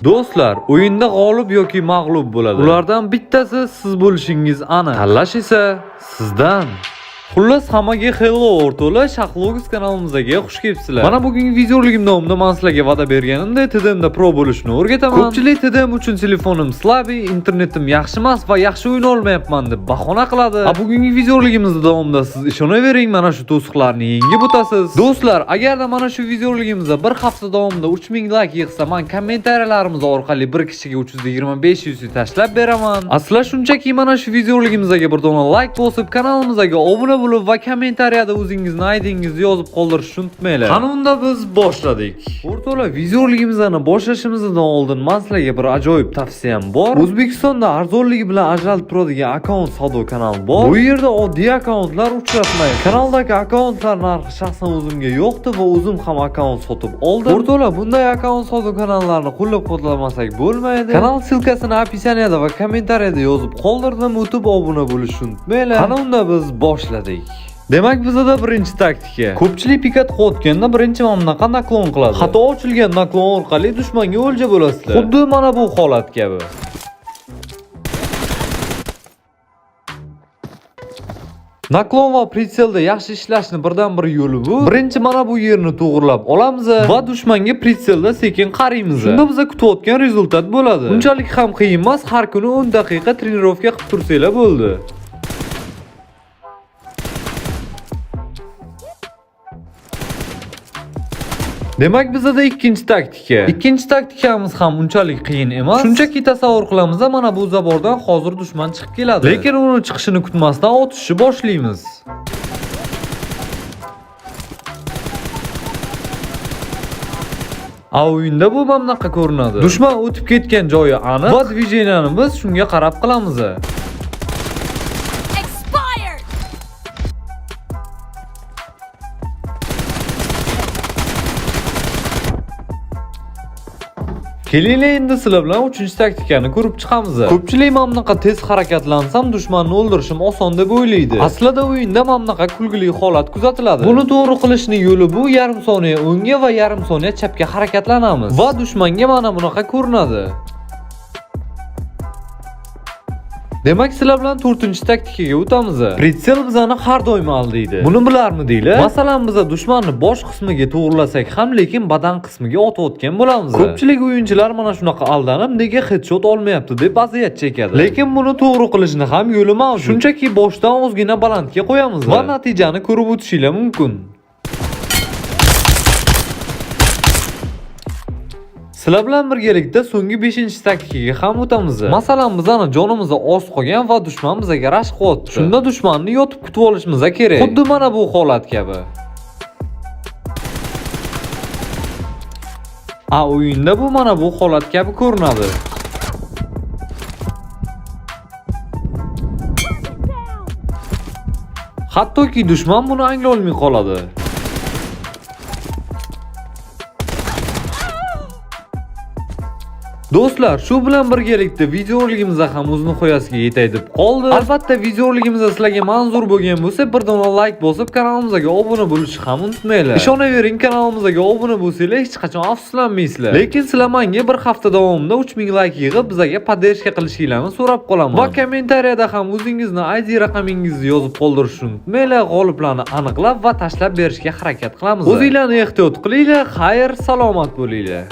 Do'stlar, o'yinda g'olib yoki mag'lub bo'ladi. Ulardan bittasi siz bo'lishingiz aniq. Tanlash esa sizdan. Xullas hammaga hello o'rtoqlar, Shaxlogis kanalimizga xush kelibsizlar. Mana bugungi videoligim davomida men sizlarga va'da berganimdek TDMda pro bo'lishni o'rgataman. Ko'pchilik TDM uchun telefonim slabiy, internetim yaxshi emas va yaxshi o'yin olmayapman deb bahona qiladi. Bugungi videoligimiz davomida siz ishonavering, mana shu to'siqlarni yengib o'tasiz. Do'stlar, agarda mana shu videoligimizda bir hafta davomida 3000 like yig'sa, men kommentariyalarimiz orqali bir kishiga 320-500 tashlab beraman. Aslan shunchaki mana shu videoligimizga bir dona like bosib, kanalimizga obuna bo'lib va kommentariyada o'zingizni aydingizni yozib qoldirishni unutmanglar. Qani unda biz boshladik. O'rtoqlar, videoligimizni boshlashimizdan oldin men sizlarga bir ajoyib tavsiyam bor. O'zbekistonda arzonligi bilan ajralib turadigan akkaunt savdo kanali bor. Bu yerda oddiy akkauntlar uchratmaydi. Kanaldagi akkauntlar narxi shaxsan o'zimga yo'qdi va o'zim ham akkaunt sotib oldim. O'rtoqlar, bunday akkaunt savdo kanallarni qo'llab-quvvatlamasak bo'lmaydi. Kanal silkasini opisiyaniyada va kommentariyada yozib qoldirdim. O'tib obuna bo'lishni unutmanglar. Qani unda biz boshladik. Demak, bizda birinchi taktika. Ko'pchilik pikat qo'yotganda birinchi mana qanday naklon qiladi. Xato ochilgan naklon orqali dushmanga o'lja bo'lasizlar. Xuddi mana bu holat kabi. Naklon va pritselda yaxshi ishlashni birdan bir yo'li bu. Birinchi mana bu yerni to'g'rilab olamiz va dushmanga pritselda sekin qaraymiz. Shunda biz kutayotgan rezultat bo'ladi. Unchalik ham qiyin emas, har kuni 10 daqiqa trenirovka qilib tursanglar bo'ldi. Demak, bizda ikkinchi taktika. Ikkinchi taktikamiz ham unchalik qiyin emas. Shunchaki tasavvur qilamiz, mana bu zabordan hozir dushman chiqib keladi. Lekin uni chiqishini kutmasdan otishni boshlaymiz. O'yinda bu mamnaqa ko'rinadi. Dushman o'tib ketgan joyi aniq va dvijeniyani biz shunga qarab qilamiz. Kelinglar endi sizlar bilan 3-taktikani ko'rib chiqamiz. Ko'pchilik mamnaqa tez harakatlansam dushmanni o'ldirishim oson deb o'ylaydi. Aslida o'yinda mamnaqa kulgili holat kuzatiladi. Buni to'g'ri qilishning yo'li bu: yarim soniya o'ngga va yarim soniya chapga harakatlanamiz va dushmanga mana bunaqa ko'rinadi. Demak, sizlar bilan 4-taktikaga o'tamiz. Pritsel bizani har doim aldaydi. Buni bilarmidinglar? Masalan, biz dushmanni bosh qismiga to'g'rilasak ham, lekin badan qismiga otayotgan bo'lamiz. Ko'pchilik o'yinchilar mana shunaqa aldanib, nega headshot olmayapti deb aziyat chekadi. Lekin buni to'g'ri qilishni ham yo'li mavjud. Shunchaki boshdan ozgina balandga qo'yamiz va natijani ko'rib o'tishinglar mumkin. Sizlar bilan birgalikda so'nggi 5-taktikaga ham o'tamiz. Masalan, bizani jonimiz oz qolgan va dushman bizga rashk qilyapti. Shunda dushmanni yotib kutib olishimiz kerak. Xuddi mana bu holat kabi. O'yinda bu mana bu holat kabi ko'rinadi. Hattoki dushman buni anglay olmay qoladi. Do'stlar, shu bilan birgalikda videoligimizda ham o'z nihoyasiga yetay deb qoldi. Albatta, videoligimiz sizlarga manzur bo'lgan bo'lsa, bir dona like bosib, kanalimizga obuna bo'lishni ham unutmanglar. Ishonavering, kanalimizga obuna bo'lsanglar, hech qachon afsuslanmaysizlar. Lekin sizlar menga bir hafta davomida 3000 like yig'ib, bizga poddershka qilishinglarni so'rab qolaman. Va kommentariyada ham o'zingizni ID raqamingizni yozib qoldirishni unutmanglar. G'oliblarni aniqlab va tashlab berishga harakat qilamiz. O'zingizlarni ehtiyot qilinglar. Xayr, salomat bo'linglar.